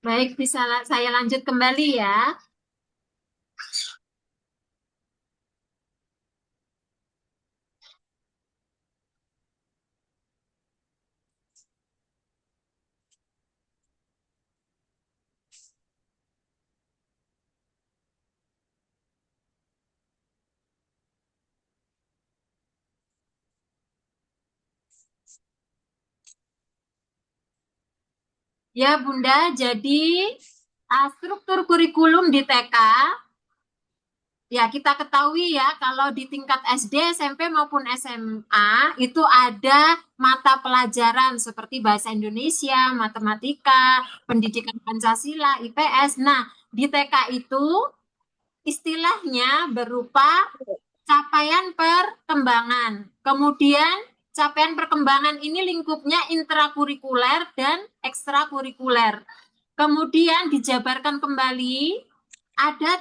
Baik, bisa saya lanjut kembali ya. Ya, Bunda, jadi struktur kurikulum di TK, ya kita ketahui ya kalau di tingkat SD, SMP maupun SMA itu ada mata pelajaran seperti bahasa Indonesia, matematika, pendidikan Pancasila, IPS. Nah, di TK itu istilahnya berupa capaian perkembangan. Kemudian capaian perkembangan ini lingkupnya intrakurikuler dan ekstrakurikuler. Kemudian dijabarkan kembali ada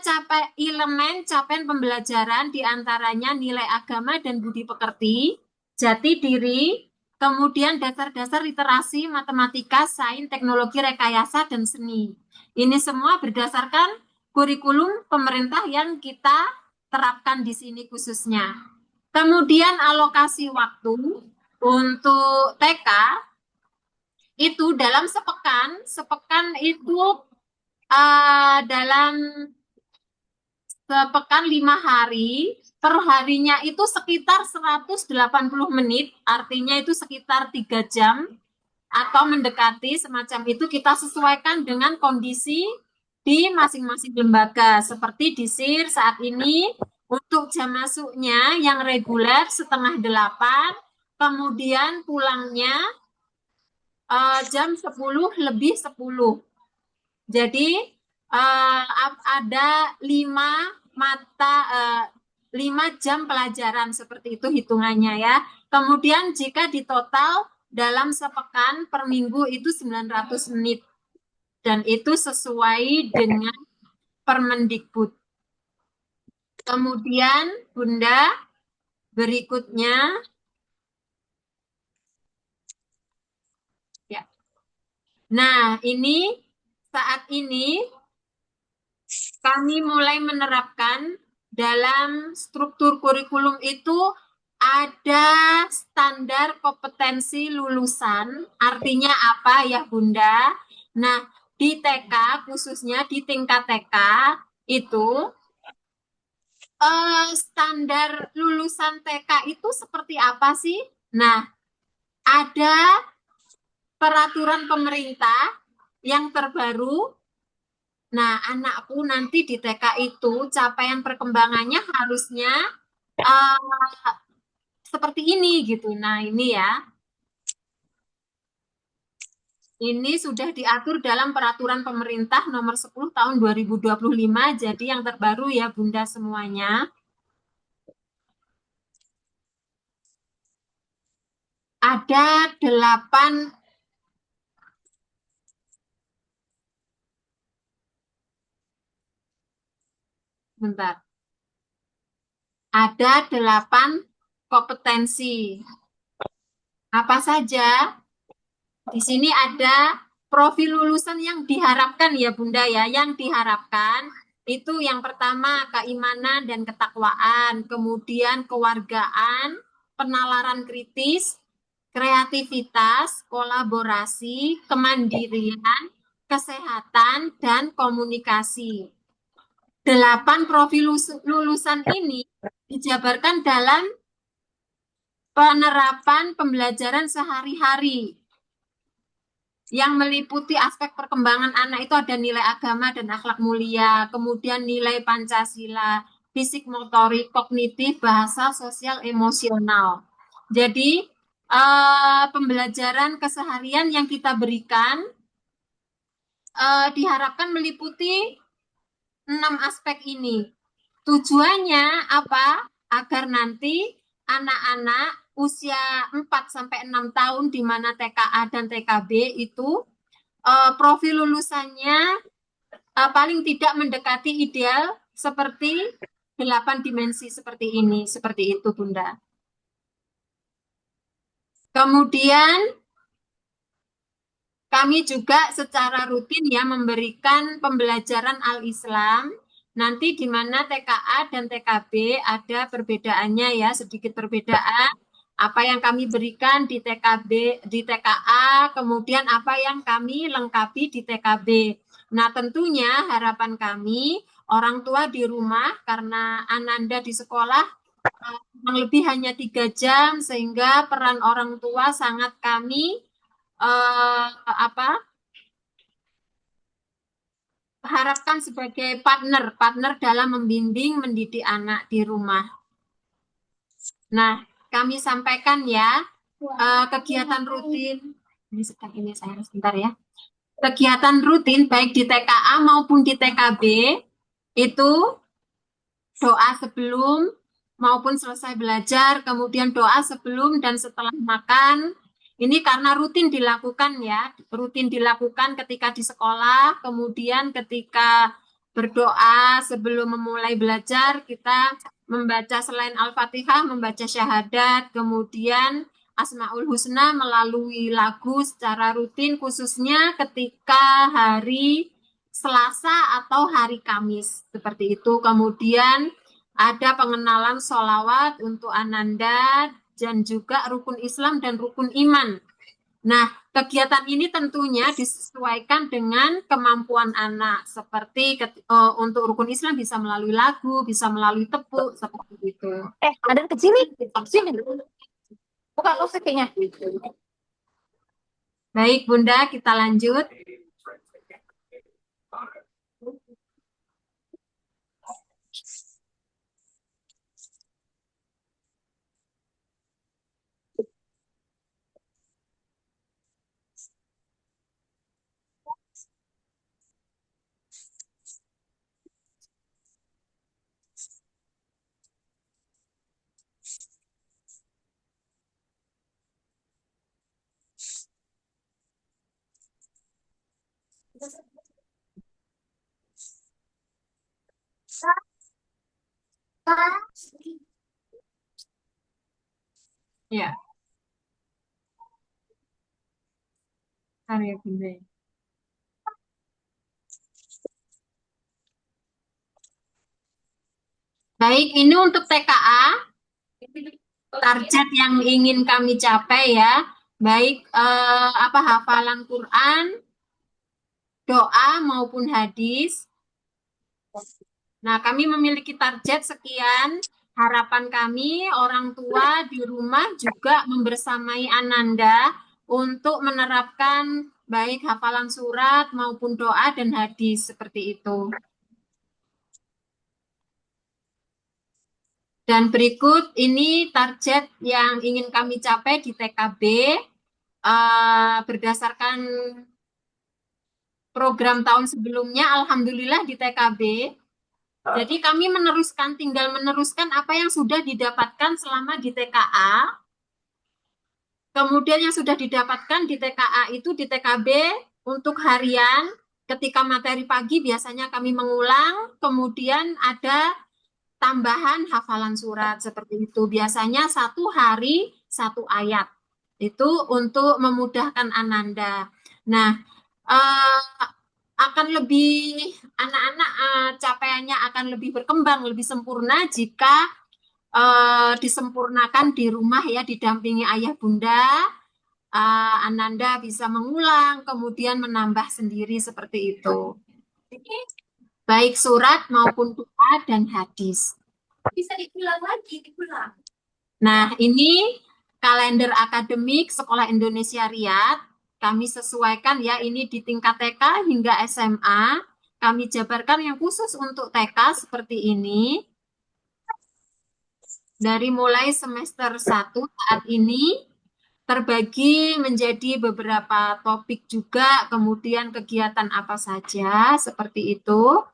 elemen capaian pembelajaran diantaranya nilai agama dan budi pekerti, jati diri, kemudian dasar-dasar literasi, matematika, sains, teknologi, rekayasa, dan seni. Ini semua berdasarkan kurikulum pemerintah yang kita terapkan di sini khususnya. Kemudian alokasi waktu untuk TK itu dalam sepekan itu dalam sepekan 5 hari, per harinya itu sekitar 180 menit, artinya itu sekitar 3 jam, atau mendekati semacam itu kita sesuaikan dengan kondisi di masing-masing lembaga. Seperti di SIR saat ini, untuk jam masuknya yang reguler setengah 8, kemudian pulangnya jam 10 lebih 10. Jadi ada 5 jam pelajaran seperti itu hitungannya ya. Kemudian jika ditotal dalam sepekan per minggu itu 900 menit dan itu sesuai dengan Permendikbud. Kemudian Bunda berikutnya ya. Nah, ini saat ini kami mulai menerapkan dalam struktur kurikulum itu ada standar kompetensi lulusan. Artinya apa ya Bunda? Nah, di TK khususnya di tingkat TK itu standar lulusan TK itu seperti apa sih? Nah, ada peraturan pemerintah yang terbaru. Nah, anakku nanti di TK itu capaian perkembangannya harusnya uh, seperti ini gitu. Nah, ini ya. Ini sudah diatur dalam peraturan pemerintah nomor 10 tahun 2025. Jadi yang terbaru ya Bunda semuanya. Ada 8, bentar. Ada 8 kompetensi. Apa saja? Di sini ada profil lulusan yang diharapkan ya Bunda ya, yang diharapkan itu yang pertama keimanan dan ketakwaan, kemudian kewargaan, penalaran kritis, kreativitas, kolaborasi, kemandirian, kesehatan, dan komunikasi. 8 profil lulusan ini dijabarkan dalam penerapan pembelajaran sehari-hari yang meliputi aspek perkembangan anak itu ada nilai agama dan akhlak mulia, kemudian nilai Pancasila, fisik motorik, kognitif, bahasa, sosial, emosional. Jadi, pembelajaran keseharian yang kita berikan diharapkan meliputi 6 aspek ini. Tujuannya apa? Agar nanti anak-anak usia 4 sampai 6 tahun di mana TKA dan TKB itu profil lulusannya paling tidak mendekati ideal seperti 8 dimensi seperti ini, seperti itu Bunda. Kemudian kami juga secara rutin ya memberikan pembelajaran Al-Islam. Nanti di mana TKA dan TKB ada perbedaannya ya, sedikit perbedaan. Apa yang kami berikan di TKB, di TKA, kemudian apa yang kami lengkapi di TKB. Nah, tentunya harapan kami orang tua di rumah karena Ananda di sekolah kurang lebih hanya 3 jam sehingga peran orang tua sangat kami apa harapkan sebagai partner dalam membimbing mendidik anak di rumah. Nah, kami sampaikan ya kegiatan rutin. Ini saya sebentar ya. Kegiatan rutin baik di TKA maupun di TKB itu doa sebelum maupun selesai belajar, kemudian doa sebelum dan setelah makan. Ini karena rutin dilakukan ya, rutin dilakukan ketika di sekolah, kemudian ketika berdoa sebelum memulai belajar, kita membaca selain Al-Fatihah, membaca syahadat, kemudian Asmaul Husna melalui lagu secara rutin, khususnya ketika hari Selasa atau hari Kamis, seperti itu. Kemudian ada pengenalan sholawat untuk Ananda dan juga rukun Islam dan rukun iman. Nah, kegiatan ini tentunya disesuaikan dengan kemampuan anak. Seperti untuk rukun Islam bisa melalui lagu, bisa melalui tepuk, seperti itu. Ada kecil nih. Sini. Buka musiknya. Baik, Bunda, kita lanjut. Ya, karya Bunda. Baik, ini untuk TKA, target yang ingin kami capai ya, baik apa hafalan Quran, doa maupun hadis. Nah, kami memiliki target sekian. Harapan kami orang tua di rumah juga membersamai Ananda untuk menerapkan baik hafalan surat maupun doa dan hadis seperti itu. Dan berikut ini target yang ingin kami capai di TKB berdasarkan program tahun sebelumnya. Alhamdulillah di TKB. Jadi kami tinggal meneruskan apa yang sudah didapatkan selama di TKA. Kemudian yang sudah didapatkan di TKA itu di TKB untuk harian. Ketika materi pagi biasanya kami mengulang, kemudian ada tambahan hafalan surat seperti itu. Biasanya 1 hari 1 ayat. Itu untuk memudahkan Ananda. Nah, eh, akan lebih anak-anak capaiannya akan lebih berkembang, lebih sempurna jika disempurnakan di rumah ya, didampingi ayah bunda. Ananda bisa mengulang, kemudian menambah sendiri seperti itu. Baik surat maupun doa dan hadis. Bisa diulang lagi, diulang. Nah, ini kalender akademik Sekolah Indonesia Riyadh. Kami sesuaikan ya, ini di tingkat TK hingga SMA. Kami jabarkan yang khusus untuk TK seperti ini. Dari mulai semester 1 saat ini terbagi menjadi beberapa topik juga, kemudian kegiatan apa saja, seperti itu.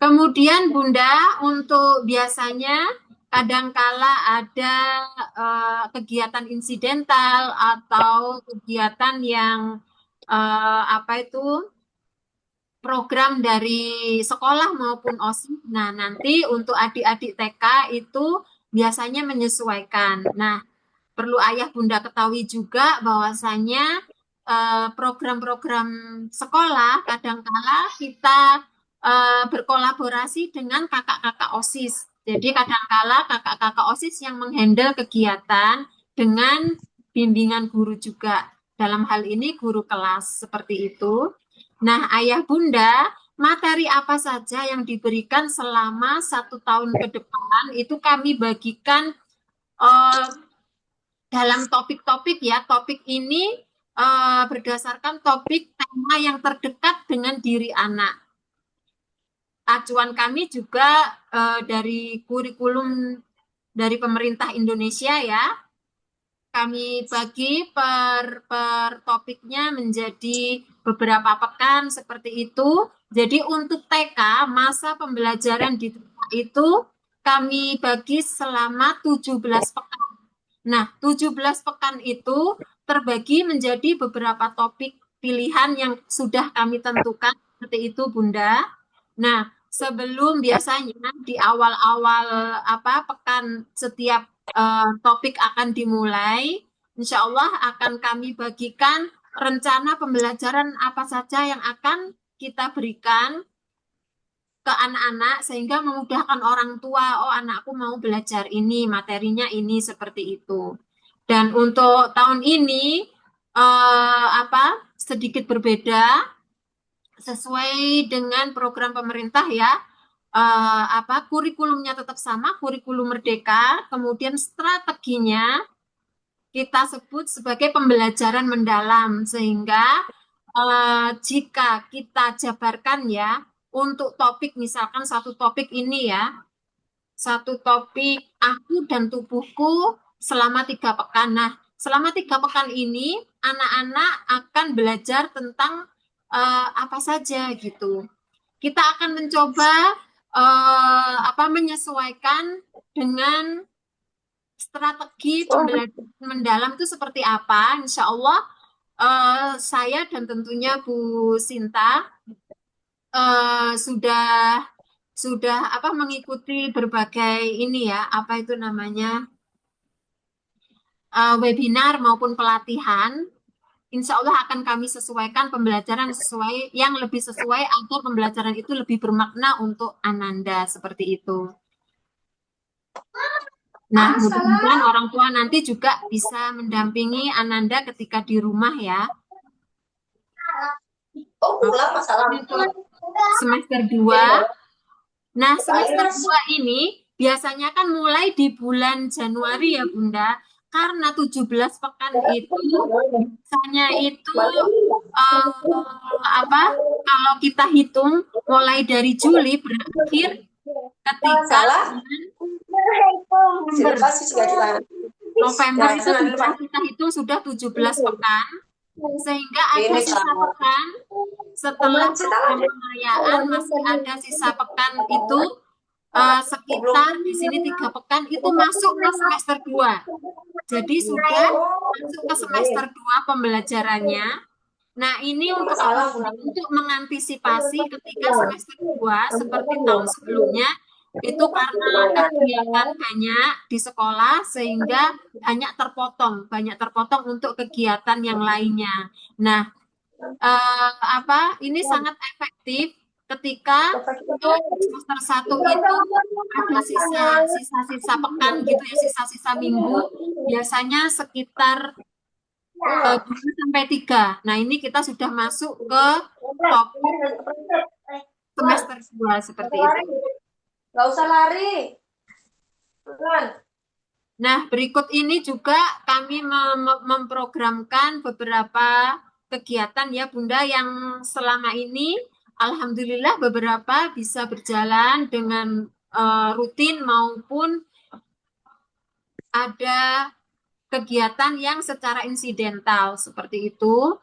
Kemudian Bunda, untuk biasanya kadangkala ada kegiatan insidental atau kegiatan yang apa itu program dari sekolah maupun OSIS. Nah, nanti untuk adik-adik TK itu biasanya menyesuaikan. Nah, perlu ayah bunda ketahui juga bahwasanya program-program sekolah kadangkala kita berkolaborasi dengan kakak-kakak OSIS. Jadi kadangkala kakak-kakak OSIS yang menghandle kegiatan dengan bimbingan guru juga. Dalam hal ini guru kelas seperti itu. Nah, ayah bunda, materi apa saja yang diberikan selama 1 tahun ke depan itu kami bagikan eh, dalam topik-topik ya. Topik ini berdasarkan topik tema yang terdekat dengan diri anak. Acuan kami juga dari kurikulum dari pemerintah Indonesia ya. Kami bagi per topiknya menjadi beberapa pekan seperti itu. Jadi untuk TK, masa pembelajaran di TK itu kami bagi selama 17 pekan. Nah, 17 pekan itu terbagi menjadi beberapa topik pilihan yang sudah kami tentukan seperti itu, Bunda. Nah, sebelum biasanya di awal-awal pekan setiap topik akan dimulai, insya Allah akan kami bagikan rencana pembelajaran apa saja yang akan kita berikan ke anak-anak sehingga memudahkan orang tua, oh anakku mau belajar ini, materinya ini seperti itu. Dan untuk tahun ini sedikit berbeda sesuai dengan program pemerintah ya. Kurikulumnya tetap sama, kurikulum merdeka, kemudian strateginya kita sebut sebagai pembelajaran mendalam sehingga jika kita jabarkan ya untuk topik misalkan satu topik ini ya, satu topik aku dan tubuhku selama 3 pekan. Nah, selama 3 pekan ini anak-anak akan belajar tentang apa saja gitu. Kita akan mencoba menyesuaikan dengan strategi pembelajaran mendalam itu seperti apa. Insya Allah saya dan tentunya Bu Sinta sudah mengikuti berbagai ini ya apa itu namanya webinar maupun pelatihan. Insya Allah akan kami sesuaikan pembelajaran sesuai yang lebih sesuai agar pembelajaran itu lebih bermakna untuk Ananda seperti itu. Nah, mudah-mudahan orang tua nanti juga bisa mendampingi Ananda ketika di rumah ya. Oh, pulang masalah. Semester 2. Nah, semester 2 ini biasanya kan mulai di bulan Januari ya, Bunda. Karena 17 pekan itu misalnya itu kalau kita hitung mulai dari Juli berakhir ketika November itu sudah kita hitung sudah 17 pekan sehingga ada sisa pekan setelah program pengayaan masih ada sisa pekan itu sekitar di sini 3 pekan itu masuk ke semester 2. Jadi sudah masuk ke semester 2 pembelajarannya. Nah, ini untuk apa? Untuk mengantisipasi ketika semester 2 seperti tahun sebelumnya itu karena kegiatan banyak di sekolah sehingga banyak terpotong untuk kegiatan yang lainnya. Nah, ini sangat efektif ketika untuk semester 1 itu ada sisa-sisa pekan gitu ya, sisa-sisa minggu, biasanya sekitar 2 sampai 3. Nah, ini kita sudah masuk ke topik semester 2 seperti itu. Nggak usah lari. Nah, berikut ini juga kami memprogramkan beberapa kegiatan ya Bunda yang selama ini Alhamdulillah beberapa bisa berjalan dengan rutin maupun ada kegiatan yang secara insidental seperti itu.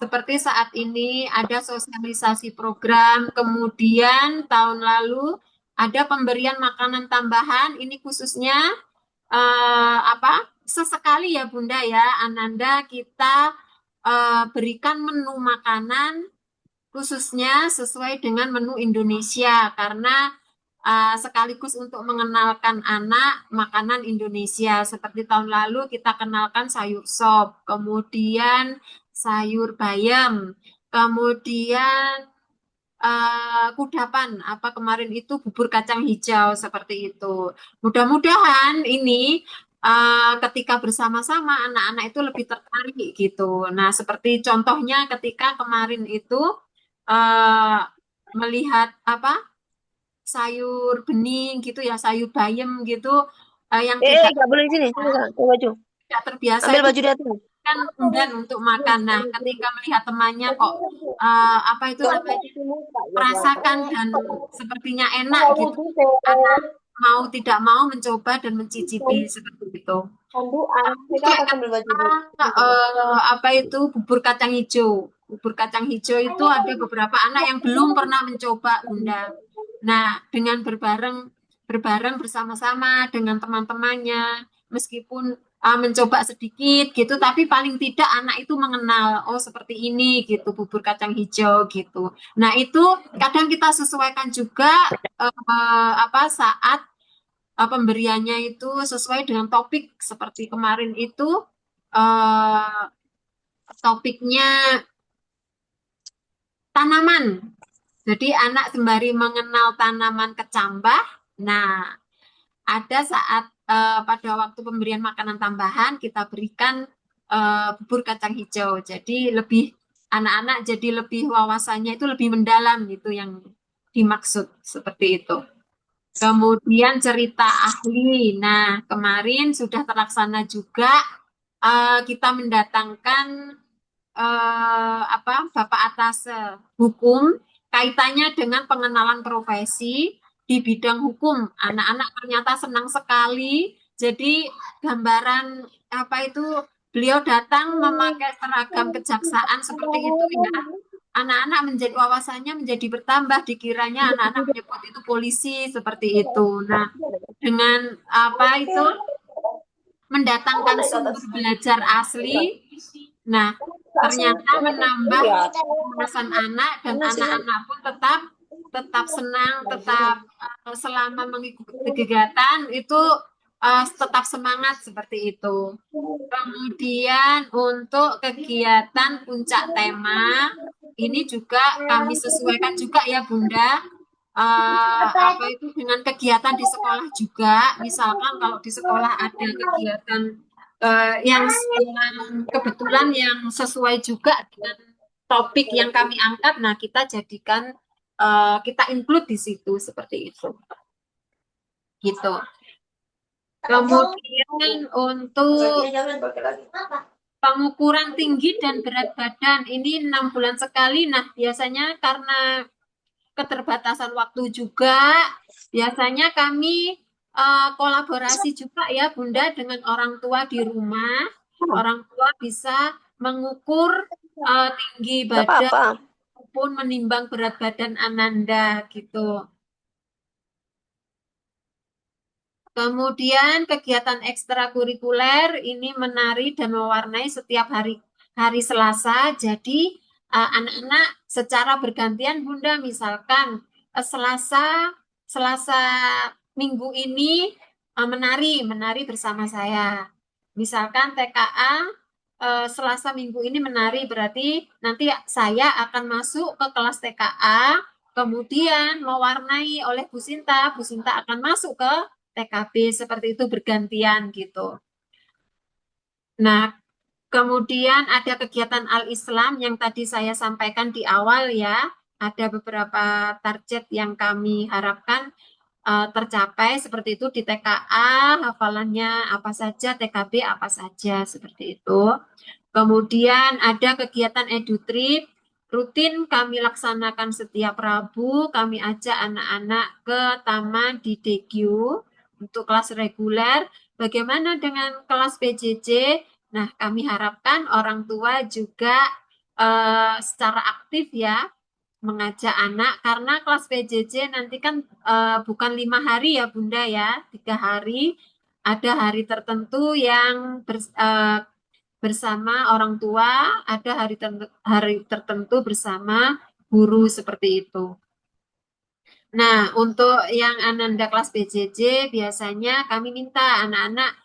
Seperti saat ini ada sosialisasi program, kemudian tahun lalu ada pemberian makanan tambahan, ini khususnya sesekali ya Bunda ya, Ananda kita berikan menu makanan khususnya sesuai dengan menu Indonesia karena sekaligus untuk mengenalkan anak makanan Indonesia. Seperti tahun lalu kita kenalkan sayur sop, kemudian sayur bayam, kemudian kudapan, apa kemarin itu bubur kacang hijau seperti itu. Mudah-mudahan ini ketika bersama-sama anak-anak itu lebih tertarik gitu. Nah, seperti contohnya ketika kemarin itu eh, melihat apa sayur bening gitu ya, sayur bayam gitu yang tidak nggak boleh di sini. Sini, Kak. Pakai baju. tidak terbiasa Ambil itu baju di atas. kan enggan untuk makan. Nah, ketika melihat temannya kok apa itu namanya merasakan dan sepertinya enak gitu, anak mau tidak mau mencoba dan mencicipi seperti itu. Ini Kayak kakak ambil baju di. apa itu bubur kacang hijau. Bubur kacang hijau itu ada beberapa anak yang belum pernah mencoba, Bunda. Nah, dengan berbareng bersama-sama dengan teman-temannya, meskipun mencoba sedikit gitu, tapi paling tidak anak itu mengenal, oh seperti ini gitu, bubur kacang hijau gitu. Nah, itu kadang kita sesuaikan juga apa saat pemberiannya itu sesuai dengan topik seperti kemarin itu eh, topiknya tanaman. Jadi anak sembari mengenal tanaman kecambah. Nah, ada saat pada waktu pemberian makanan tambahan kita berikan bubur kacang hijau. Jadi lebih anak-anak jadi lebih wawasannya itu lebih mendalam gitu yang dimaksud seperti itu. Kemudian cerita ahli. Nah, kemarin sudah terlaksana juga kita mendatangkan apa Bapak Atase Hukum kaitannya dengan pengenalan profesi di bidang hukum. Anak-anak ternyata senang sekali. Jadi gambaran apa itu beliau datang memakai seragam kejaksaan seperti itu ya. Anak-anak menjadi wawasannya menjadi bertambah, dikiranya anak-anak menyebut itu polisi seperti itu. Nah, dengan apa itu mendatangkan sumber belajar asli. Nah, ternyata menambah kemanasan anak dan anak-anak pun tetap senang, tetap selama mengikuti kegiatan itu tetap semangat seperti itu. Kemudian untuk kegiatan puncak tema ini juga kami sesuaikan juga ya Bunda apa itu dengan kegiatan di sekolah juga. Misalkan kalau di sekolah ada kegiatan yang kebetulan yang sesuai juga dengan topik yang kami angkat, nah kita jadikan kita include di situ seperti itu. Gitu. Kemudian untuk pengukuran tinggi dan berat badan ini 6 bulan sekali. Nah, biasanya karena keterbatasan waktu juga, biasanya kami kolaborasi juga ya Bunda dengan orang tua di rumah. Orang tua bisa mengukur tinggi Gak badan apa-apa. maupun menimbang berat badan Ananda gitu. Kemudian kegiatan ekstrakurikuler ini menari dan mewarnai setiap hari hari Selasa. Jadi anak-anak secara bergantian Bunda misalkan Selasa Selasa minggu ini menari bersama saya. Misalkan TKA Selasa minggu ini menari berarti nanti saya akan masuk ke kelas TKA kemudian mewarnai oleh Bu Sinta akan masuk ke TKB seperti itu bergantian gitu. Nah, kemudian ada kegiatan Al-Islam yang tadi saya sampaikan di awal ya. Ada beberapa target yang kami harapkan tercapai seperti itu di TKA, hafalannya apa saja, TKB apa saja seperti itu. Kemudian ada kegiatan EduTrip, rutin kami laksanakan setiap Rabu, kami ajak anak-anak ke taman di Degyu untuk kelas reguler. Bagaimana dengan kelas PJJ? Nah, kami harapkan orang tua juga secara aktif ya mengajak anak karena kelas PJJ nanti kan bukan 5 hari ya Bunda ya, 3 hari. Ada hari tertentu yang bersama orang tua, ada hari tertentu bersama guru seperti itu. Nah, untuk yang Ananda kelas BJJ, biasanya kami minta anak-anak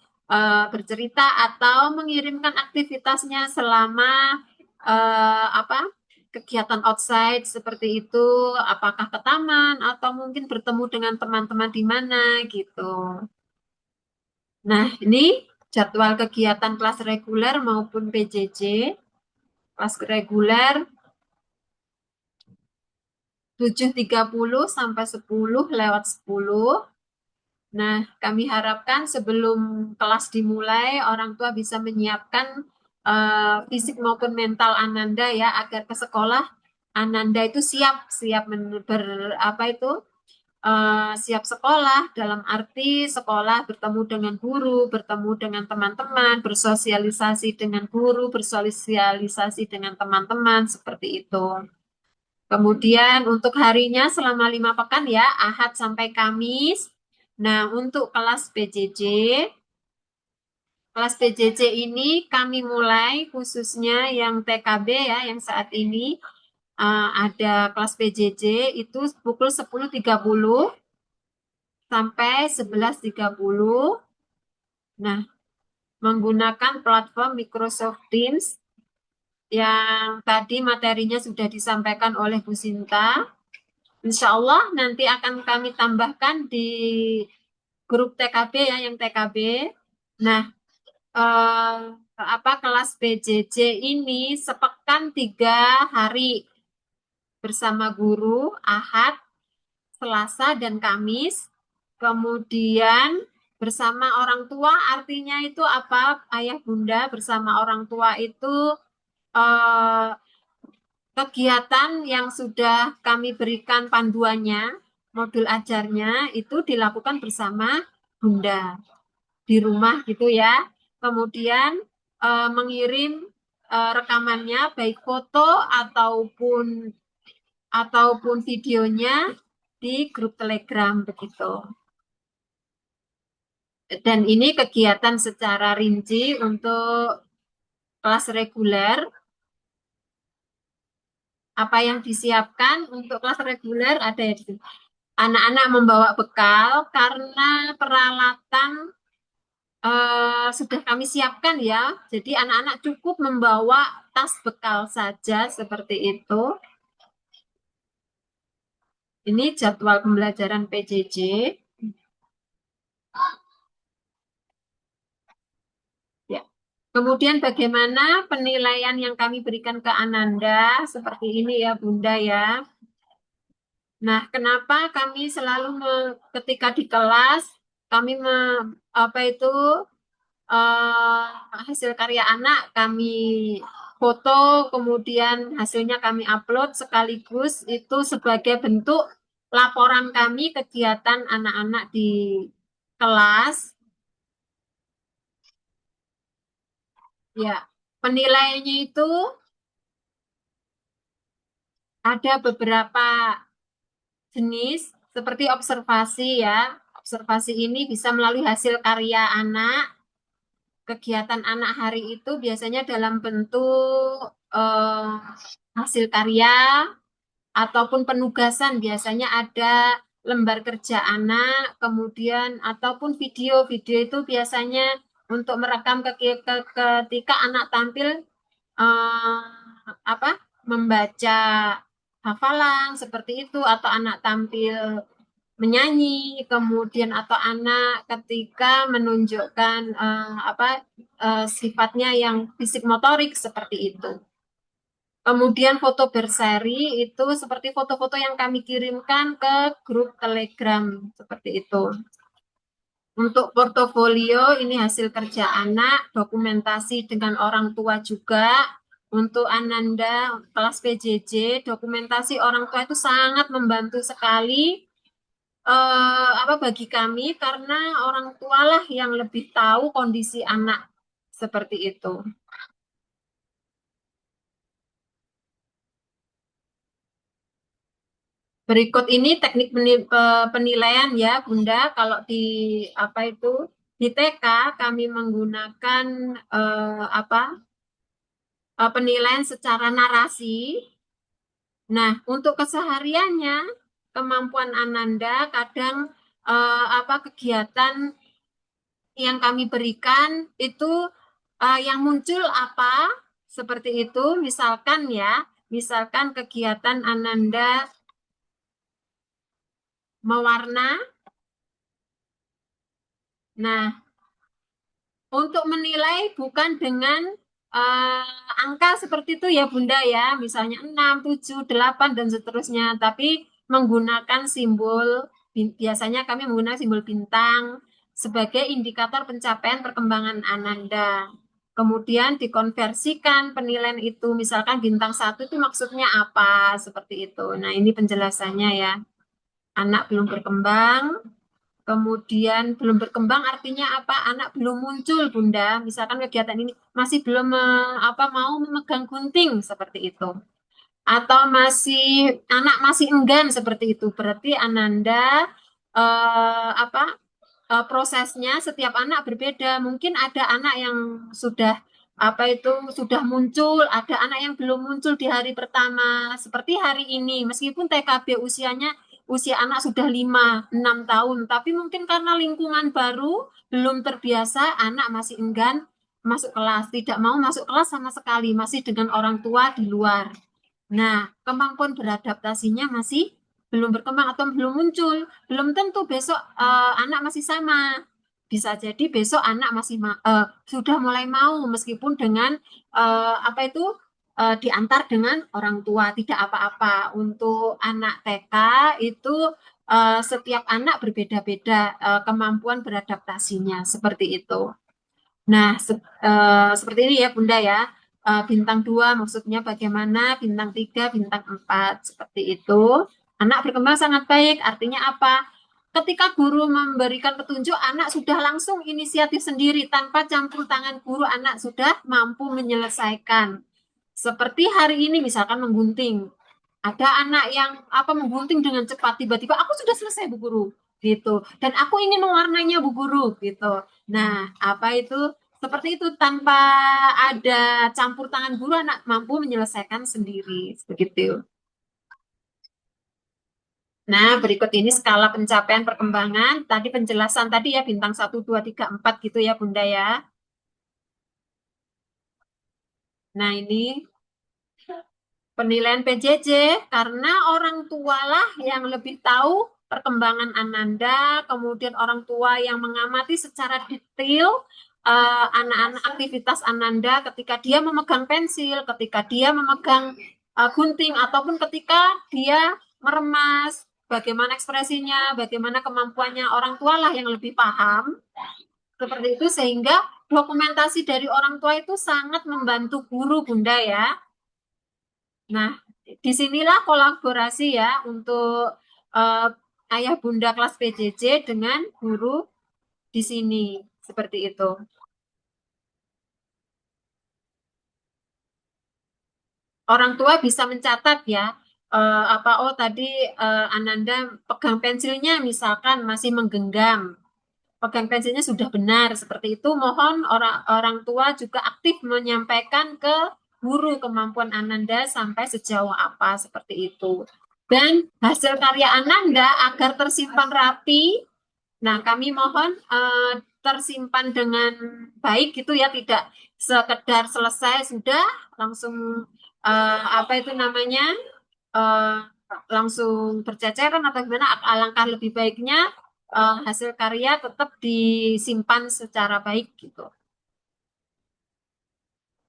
bercerita atau mengirimkan aktivitasnya selama apa kegiatan outside seperti itu, apakah ke taman atau mungkin bertemu dengan teman-teman di mana gitu. Nah, ini jadwal kegiatan kelas reguler maupun PJJ. Kelas reguler 7.30 sampai 10:10. Nah, kami harapkan sebelum kelas dimulai, orang tua bisa menyiapkan fisik maupun mental Ananda ya, agar ke sekolah Ananda itu siap, siap apa itu, siap sekolah dalam arti sekolah bertemu dengan guru, bertemu dengan teman-teman, bersosialisasi dengan guru, bersosialisasi dengan teman-teman seperti itu. Kemudian untuk harinya selama 5 pekan ya, Ahad sampai Kamis. Nah, untuk kelas PJJ ini kami mulai khususnya yang TKB ya, yang saat ini ada kelas PJJ itu pukul 10.30 sampai 11.30. Nah, menggunakan platform Microsoft Teams yang tadi materinya sudah disampaikan oleh Bu Sinta. Insya Allah nanti akan kami tambahkan di grup TKB ya, yang TKB. Nah, eh, apa kelas PJJ ini sepekan 3 hari bersama guru, Ahad, Selasa, dan Kamis. Kemudian bersama orang tua, artinya itu apa? Ayah bunda bersama orang tua itu eh, kegiatan yang sudah kami berikan panduannya, modul ajarnya itu dilakukan bersama bunda di rumah gitu ya. Kemudian mengirim rekamannya baik foto ataupun videonya di grup Telegram begitu. Dan ini kegiatan secara rinci untuk kelas reguler. Apa yang disiapkan untuk kelas reguler ada ya di sini. Anak-anak membawa bekal karena peralatan sudah kami siapkan ya. Jadi anak-anak cukup membawa tas bekal saja seperti itu. Ini jadwal pembelajaran PJJ. Ya. Kemudian bagaimana penilaian yang kami berikan ke Ananda seperti ini ya Bunda ya. Nah, kenapa kami selalu ketika di kelas kami apa itu eh, hasil karya anak kami foto, kemudian hasilnya kami upload sekaligus itu sebagai bentuk laporan kami kegiatan anak-anak di kelas. Ya, penilaiannya itu ada beberapa jenis seperti observasi ya. Observasi ini bisa melalui hasil karya anak. Kegiatan anak hari itu biasanya dalam bentuk hasil karya ataupun penugasan. Biasanya ada lembar kerja anak, kemudian ataupun video. Video itu biasanya untuk merekam ketika anak tampil eh, apa membaca hafalan seperti itu, atau anak tampil menyanyi, kemudian atau anak ketika menunjukkan sifatnya yang fisik motorik seperti itu. Kemudian foto berseri itu seperti foto-foto yang kami kirimkan ke grup Telegram seperti itu. Untuk portofolio ini hasil kerja anak, dokumentasi dengan orang tua juga. Untuk Ananda kelas PJJ, dokumentasi orang tua itu sangat membantu sekali bagi kami karena orang tualah yang lebih tahu kondisi anak seperti itu. Berikut ini teknik penilaian ya Bunda. Kalau di apa itu di TK kami menggunakan penilaian secara narasi. Nah, untuk kesehariannya kemampuan Ananda, kadang apa kegiatan yang kami berikan itu yang muncul apa seperti itu, misalkan ya, misalkan kegiatan Ananda mewarna. Nah, untuk menilai bukan dengan angka seperti itu ya Bunda ya, misalnya 6, 7, 8 dan seterusnya, tapi menggunakan simbol, biasanya kami menggunakan simbol bintang sebagai indikator pencapaian perkembangan Ananda. Kemudian dikonversikan penilaian itu, misalkan bintang 1 itu maksudnya apa, seperti itu. Nah, ini penjelasannya ya. Anak belum berkembang, kemudian belum berkembang artinya apa? Anak belum muncul, Bunda. Misalkan kegiatan ini masih belum apa mau memegang gunting seperti itu. Atau anak masih enggan seperti itu. Berarti Ananda apa prosesnya setiap anak berbeda. Mungkin ada anak yang sudah apa itu sudah muncul, ada anak yang belum muncul di hari pertama. Seperti hari ini, meskipun TKB usia anak sudah 5, 6 tahun, tapi mungkin karena lingkungan baru belum terbiasa, anak masih enggan masuk kelas, tidak mau masuk kelas sama sekali, masih dengan orang tua di luar. Nah, kemampuan beradaptasinya masih belum berkembang atau belum muncul. Belum tentu besok anak masih sama. Bisa jadi besok anak masih sudah mulai mau meskipun dengan apa itu diantar dengan orang tua tidak apa-apa. Untuk anak TK itu setiap anak berbeda-beda kemampuan beradaptasinya seperti itu. Nah, seperti ini ya Bunda ya. Bintang 2 maksudnya bagaimana, bintang 3, bintang 4 seperti itu. Anak berkembang sangat baik, artinya apa? Ketika guru memberikan petunjuk, anak sudah langsung inisiatif sendiri tanpa campur tangan guru, anak sudah mampu menyelesaikan. Seperti hari ini misalkan menggunting. Ada anak yang apa menggunting dengan cepat, tiba-tiba aku sudah selesai Bu Guru gitu. Dan aku ingin mewarnainya Bu Guru gitu. Nah, apa itu seperti itu tanpa ada campur tangan guru anak mampu menyelesaikan sendiri begitu. Nah, berikut ini skala pencapaian perkembangan. Tadi penjelasan tadi ya bintang 1, 2, 3, 4 gitu ya Bunda ya. Nah, ini penilaian PJJ karena orang tualah yang lebih tahu perkembangan Ananda, kemudian orang tua yang mengamati secara detail anak-anak aktivitas Ananda ketika dia memegang pensil, ketika dia memegang gunting, ataupun ketika dia meremas, bagaimana ekspresinya, bagaimana kemampuannya, orang tualah yang lebih paham seperti itu, sehingga dokumentasi dari orang tua itu sangat membantu guru Bunda ya. Nah, disinilah kolaborasi ya untuk eh, ayah bunda kelas PJJ dengan guru di sini seperti itu. Orang tua bisa mencatat ya apa oh tadi Ananda pegang pensilnya misalkan masih menggenggam. Pegang pensilnya sudah benar seperti itu. Mohon orang orang tua juga aktif menyampaikan ke guru kemampuan Ananda sampai sejauh apa seperti itu. Dan hasil karya Ananda agar tersimpan rapi. Nah, kami mohon tersimpan dengan baik gitu ya, tidak sekedar selesai sudah langsung apa itu namanya eh, langsung berceceran atau gimana. Alangkah lebih baiknya hasil karya tetap disimpan secara baik gitu.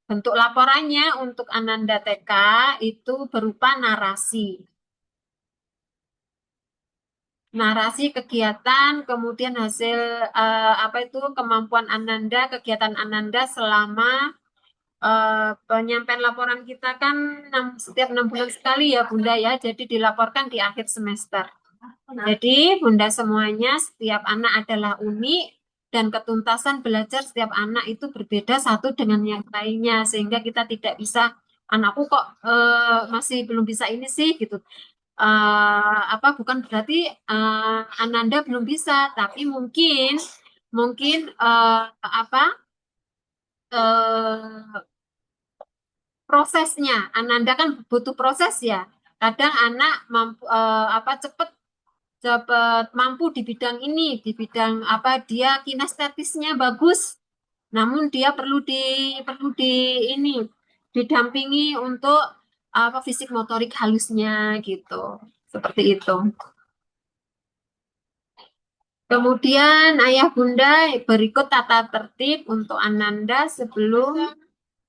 Bentuk laporannya untuk Ananda TK itu berupa narasi. Narasi kegiatan, kemudian hasil apa itu kemampuan Ananda, kegiatan Ananda selama penyampaian laporan kita kan setiap 6 bulan sekali ya Bunda ya, jadi dilaporkan di akhir semester. Jadi Bunda semuanya, setiap anak adalah unik dan ketuntasan belajar setiap anak itu berbeda satu dengan yang lainnya, sehingga kita tidak bisa anakku kok masih belum bisa ini sih gitu. Apa bukan berarti Ananda belum bisa, tapi mungkin mungkin apa eh, prosesnya Ananda kan butuh proses ya. Kadang anak mampu apa cepat dapat mampu di bidang ini, di bidang apa dia kinestetisnya bagus. Namun dia perlu di ini didampingi untuk apa fisik motorik halusnya gitu. Seperti itu. Kemudian ayah bunda berikut tata tertib untuk Ananda sebelum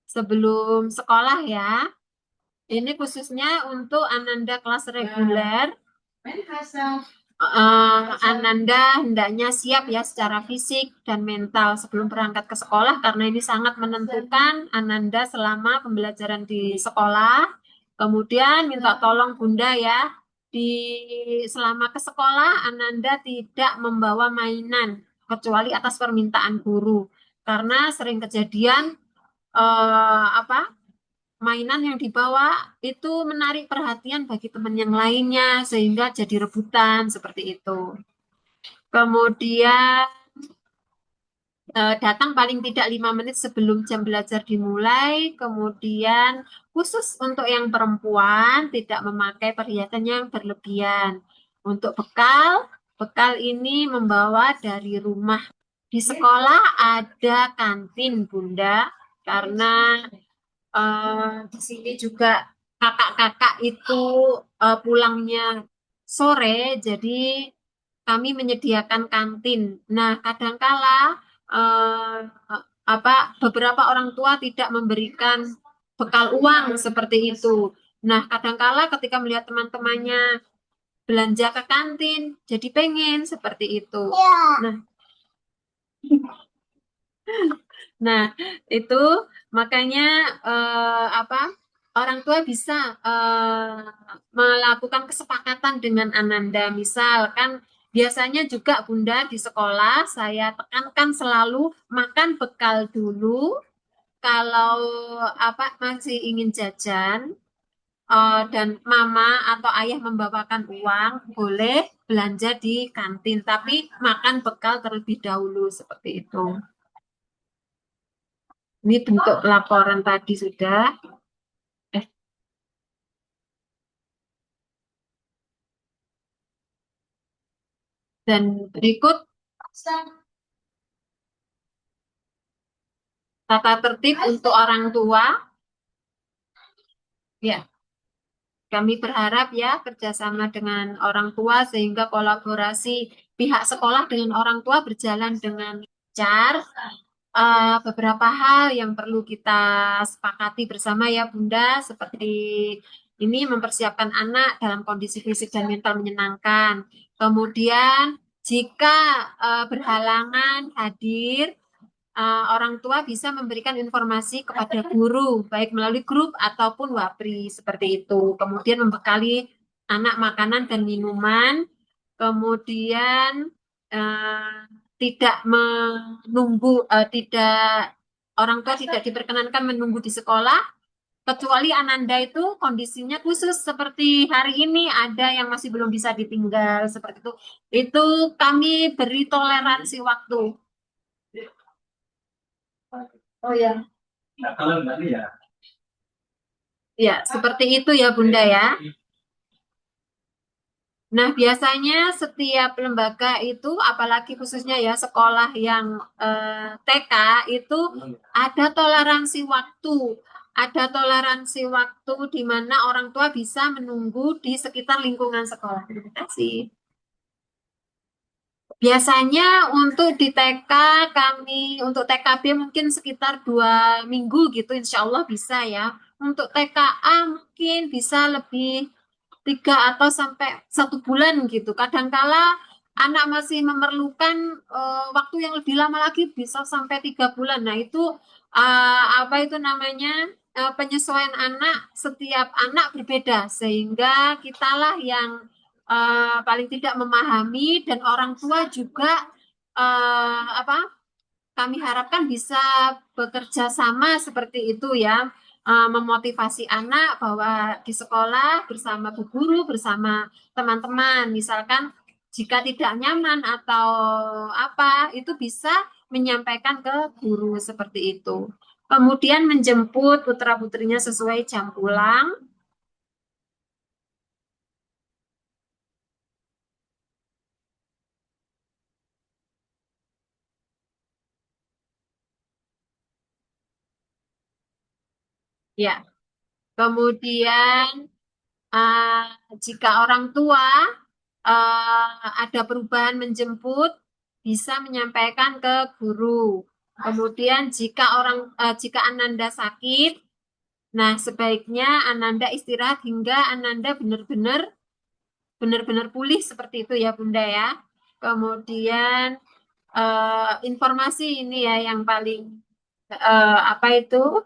sebelum sekolah ya. Ini khususnya untuk Ananda kelas reguler. Ananda hendaknya siap ya secara fisik dan mental sebelum berangkat ke sekolah karena ini sangat menentukan Ananda selama pembelajaran di sekolah. Kemudian minta tolong Bunda ya, di selama ke sekolah Ananda tidak membawa mainan kecuali atas permintaan guru karena sering kejadian apa mainan yang dibawa itu menarik perhatian bagi teman yang lainnya sehingga jadi rebutan seperti itu. Kemudian datang paling tidak 5 menit sebelum jam belajar dimulai. Kemudian khusus untuk yang perempuan tidak memakai perhiasan yang berlebihan. Untuk bekal, bekal ini membawa dari rumah. Di sekolah ada kantin, Bunda, karena di sini juga kakak-kakak itu pulangnya sore, jadi kami menyediakan kantin. Nah, kadangkala eh, apa beberapa orang tua tidak memberikan bekal uang seperti itu. Nah, kadangkala ketika melihat teman-temannya belanja ke kantin, jadi pengen seperti itu. Nah, Nah, itu makanya apa orang tua bisa melakukan kesepakatan dengan Ananda. Misalkan biasanya juga Bunda di sekolah saya tekankan selalu makan bekal dulu. Kalau apa masih ingin jajan dan mama atau ayah membawakan uang, boleh belanja di kantin, tapi makan bekal terlebih dahulu seperti itu. Ini bentuk laporan tadi sudah. Eh, dan berikut tata tertib untuk orang tua. Ya, kami berharap ya kerjasama dengan orang tua sehingga kolaborasi pihak sekolah dengan orang tua berjalan dengan lancar. Beberapa hal yang perlu kita sepakati bersama ya Bunda, seperti ini mempersiapkan anak dalam kondisi fisik dan mental menyenangkan. Kemudian jika berhalangan hadir, orang tua bisa memberikan informasi kepada guru, baik melalui grup ataupun wapri, seperti itu. Kemudian membekali anak makanan dan minuman, kemudian eh, tidak menunggu, tidak orang tua tidak diperkenankan menunggu di sekolah, kecuali Ananda itu kondisinya khusus seperti hari ini ada yang masih belum bisa ditinggal, seperti itu. Itu kami beri toleransi waktu. Oh ya. Ya, seperti itu ya Bunda ya. Nah, biasanya setiap lembaga itu, apalagi khususnya ya sekolah yang TK itu ada toleransi waktu. Ada toleransi waktu di mana orang tua bisa menunggu di sekitar lingkungan sekolah. Terima kasih. Biasanya untuk di TK kami, untuk TKB mungkin sekitar 2 minggu gitu, insya Allah bisa ya. Untuk TKA mungkin bisa lebih 3 atau sampai 1 bulan gitu. Kadangkala anak masih memerlukan waktu yang lebih lama lagi bisa sampai 3 bulan. Nah itu apa itu namanya penyesuaian anak setiap anak berbeda sehingga kitalah yang paling tidak memahami dan orang tua juga apa kami harapkan bisa bekerja sama seperti itu ya, memotivasi anak bahwa di sekolah bersama bu guru, bersama teman-teman, misalkan jika tidak nyaman atau apa, itu bisa menyampaikan ke guru seperti itu. Kemudian menjemput putra-putrinya sesuai jam pulang. Ya, kemudian eh, jika orang tua ada perubahan menjemput, bisa menyampaikan ke guru. Kemudian jika Ananda sakit, nah sebaiknya Ananda istirahat hingga Ananda benar-benar pulih seperti itu ya Bunda ya. Kemudian informasi ini ya yang paling apa itu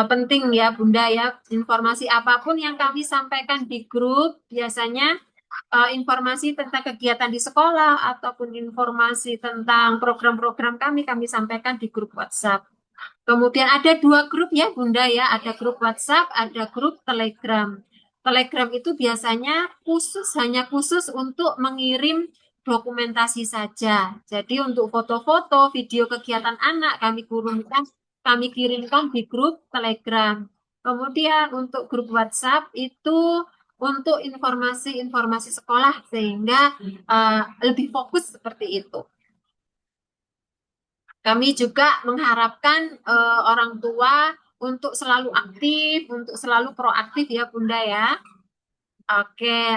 penting ya Bunda ya. Informasi apapun yang kami sampaikan di grup biasanya informasi tentang kegiatan di sekolah ataupun informasi tentang program-program kami sampaikan di grup WhatsApp. Kemudian ada dua grup ya Bunda ya, ada grup WhatsApp, ada grup Telegram. Telegram itu biasanya hanya khusus untuk mengirim dokumentasi saja. Jadi untuk foto-foto, video kegiatan anak kami kirimkan di grup Telegram. Kemudian untuk grup WhatsApp itu untuk informasi-informasi sekolah sehingga lebih fokus seperti itu. Kami juga mengharapkan orang tua untuk selalu aktif, untuk selalu proaktif ya Bunda ya. Oke,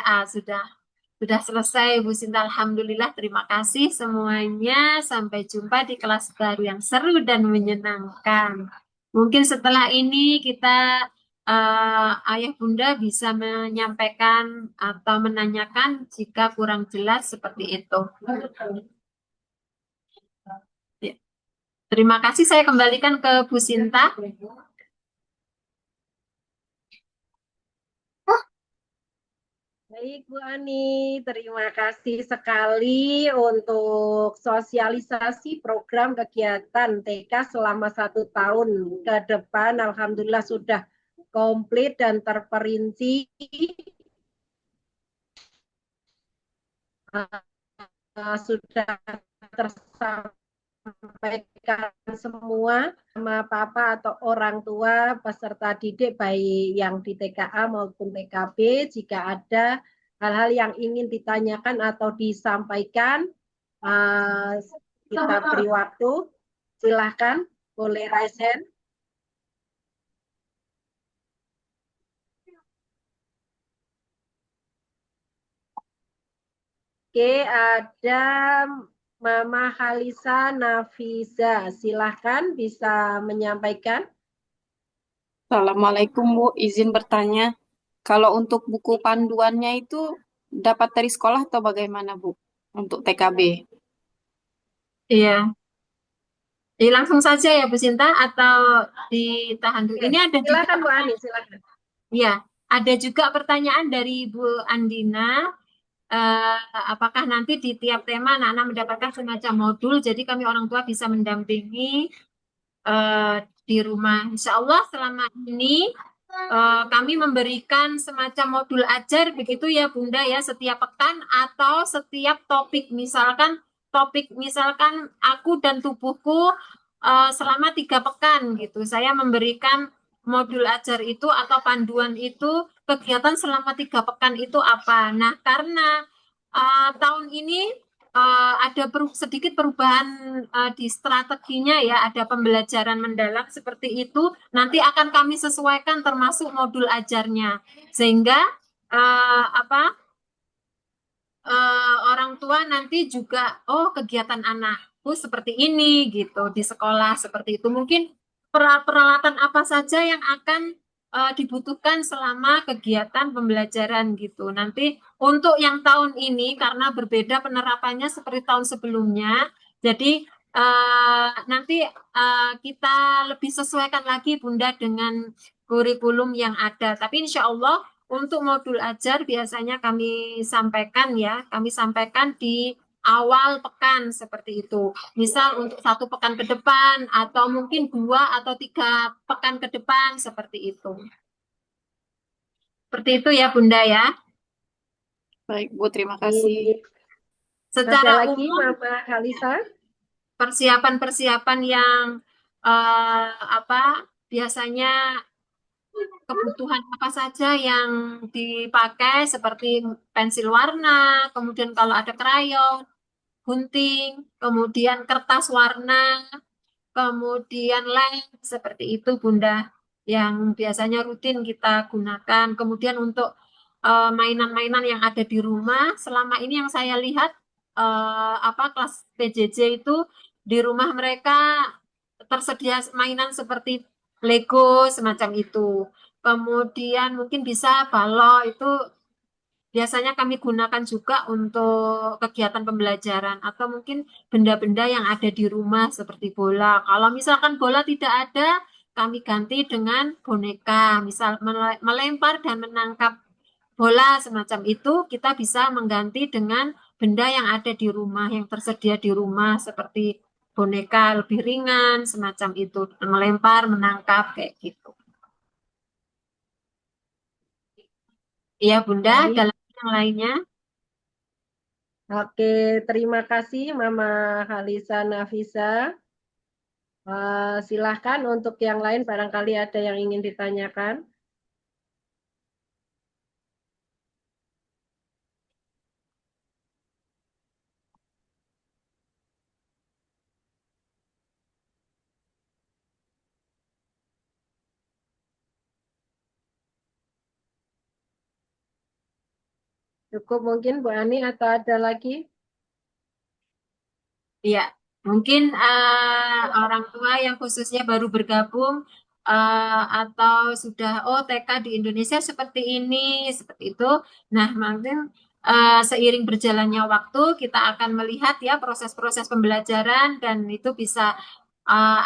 sudah selesai Bu Sinta. Alhamdulillah, terima kasih semuanya. Sampai jumpa di kelas baru yang seru dan menyenangkan. Mungkin setelah ini ayah Bunda bisa menyampaikan atau menanyakan jika kurang jelas seperti itu. Ya, terima kasih. Saya kembalikan ke Bu Sinta. Baik, Bu Ani, terima kasih sekali untuk sosialisasi program kegiatan TK selama 1 tahun ke depan. Alhamdulillah sudah komplit dan terperinci. Sudah tersampaikan semua sama papa atau orang tua peserta didik baik yang di TKA maupun TKB. Jika ada hal-hal yang ingin ditanyakan atau disampaikan, kita beri waktu. Silahkan, boleh raise hand. Oke, ada Mama Halisa Nafiza. Silahkan bisa menyampaikan. Assalamualaikum Bu, izin bertanya. Kalau untuk buku panduannya itu dapat dari sekolah atau bagaimana Bu? Untuk TKB. Iya. Langsung saja ya Bu Sinta atau ditahan dulu. Ini ada juga Silakan Bu Ani, silakan. ya, ada juga pertanyaan dari Bu Andina. Eh, apakah nanti di tiap tema anak-anak mendapatkan semacam modul, jadi kami orang tua bisa mendampingi eh, di rumah. Insya Allah selama ini kami memberikan semacam modul ajar begitu ya Bunda ya setiap pekan atau setiap topik misalkan aku dan tubuhku selama 3 pekan gitu. Saya memberikan modul ajar itu atau panduan itu kegiatan selama 3 pekan itu apa. Nah karena tahun ini ada sedikit perubahan di strateginya ya, ada pembelajaran mendalam seperti itu. Nanti akan kami sesuaikan termasuk modul ajarnya, sehingga apa orang tua nanti juga kegiatan anakku seperti ini gitu di sekolah seperti itu. Mungkin peralatan apa saja yang akan dibutuhkan selama kegiatan pembelajaran gitu. Nanti untuk yang tahun ini karena berbeda penerapannya seperti tahun sebelumnya, jadi nanti kita lebih sesuaikan lagi Bunda dengan kurikulum yang ada. Tapi insya Allah untuk modul ajar biasanya kami sampaikan di awal pekan seperti itu. Misal untuk 1 pekan ke depan atau mungkin 2 atau 3 pekan ke depan seperti itu. Seperti itu ya Bunda ya. Baik Bu, terima kasih. Ada Secara lagi umum Mama Halisa? persiapan-persiapan yang biasanya kebutuhan apa saja yang dipakai seperti pensil warna, kemudian kalau ada krayon, gunting, kemudian kertas warna, kemudian lem, seperti itu Bunda. yang biasanya rutin kita gunakan. Kemudian untuk mainan-mainan yang ada di rumah, selama ini yang saya lihat kelas PJJ itu di rumah mereka tersedia mainan seperti Lego semacam itu. Kemudian mungkin bisa balok itu biasanya kami gunakan juga untuk kegiatan pembelajaran atau mungkin benda-benda yang ada di rumah seperti bola. Kalau misalkan bola tidak ada, kami ganti dengan boneka. Misal melempar dan menangkap bola semacam itu, kita bisa mengganti dengan benda yang ada di rumah, yang tersedia di rumah seperti boneka lebih ringan semacam itu, melempar, menangkap kayak gitu. Iya, Bunda, Baik. dalam yang lainnya. Oke, terima kasih Mama Halisa Nafisa. Silahkan untuk yang lain barangkali ada yang ingin ditanyakan. Cukup mungkin Bu Ani atau ada lagi? Iya, mungkin orang tua yang khususnya baru bergabung atau sudah TK di Indonesia seperti itu. Nah, mungkin seiring berjalannya waktu kita akan melihat ya proses-proses pembelajaran dan itu bisa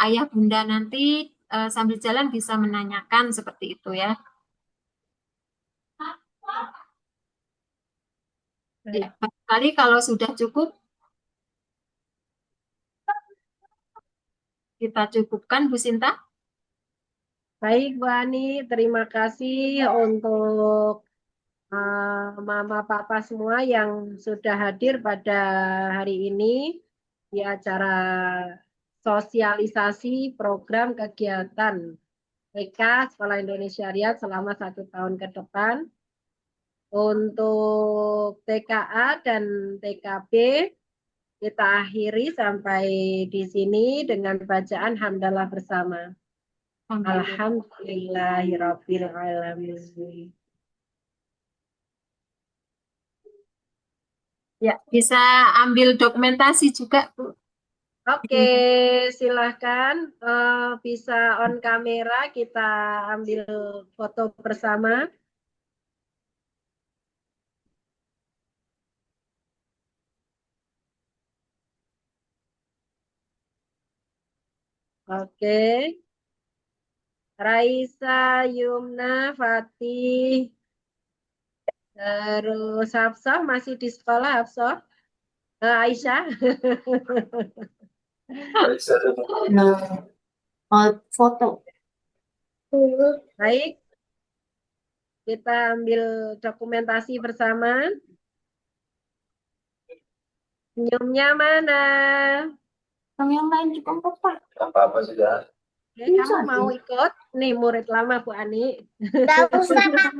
ayah bunda nanti sambil jalan bisa menanyakan seperti itu ya. Ya, barangkali kalau sudah cukup kita cukupkan Bu Sinta. Baik Bu Ani, terima kasih untuk Mama Papa semua yang sudah hadir pada hari ini di acara sosialisasi program kegiatan TK Sekolah Indonesia Riyadh selama 1 tahun ke depan. Untuk TKA dan TKB kita akhiri sampai di sini dengan bacaan hamdalah bersama. Alhamdulillahirabbil alamin. Ya, bisa ambil dokumentasi juga, Bu. Oke, silahkan bisa on kamera kita ambil foto bersama. Oke, Raisa, Yumna, Fatih, terus Hafsah masih di sekolah Hafsah, Aisyah. Foto. Baik, kita ambil dokumentasi bersama. Senyumnya mana? Yang lain juga Pak. Apa-apa sudah. Oke, kamu mau ikut? Nih murid lama Bu Ani. Gak usah, Pak.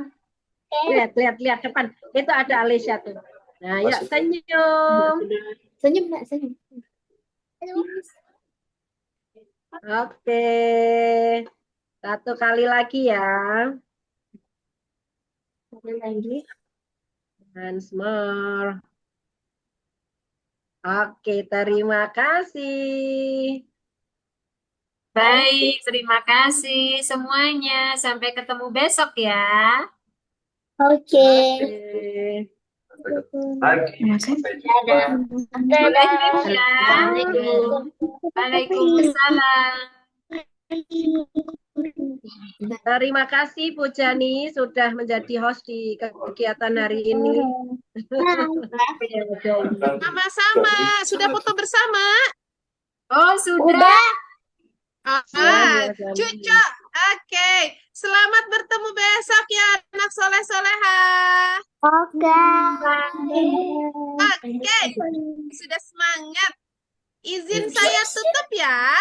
Lihat depan. Itu ada Alicia tuh. Nah, yuk senyum. Senyum, Mbak, senyum. Oke. Satu kali lagi ya. Satu lagi. Once more. Oke, terima kasih. Baik, terima kasih semuanya. Sampai ketemu besok ya. Oke. Oke. Lagi. Sampai jumpa. Boleh minum ya. Assalamualaikum. Waalaikumsalam. Terima kasih Bu Jani sudah menjadi host di kegiatan hari ini. Sama-sama, sudah foto bersama. Oh, sudah. Ya, Cucu. Oke. Selamat bertemu besok ya anak soleh-soleha. Oke. Sudah semangat. Izin saya tutup ya.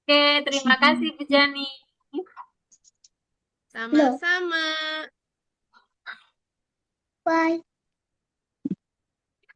Oke, terima kasih Bu Jani. Sama-sama. Bye.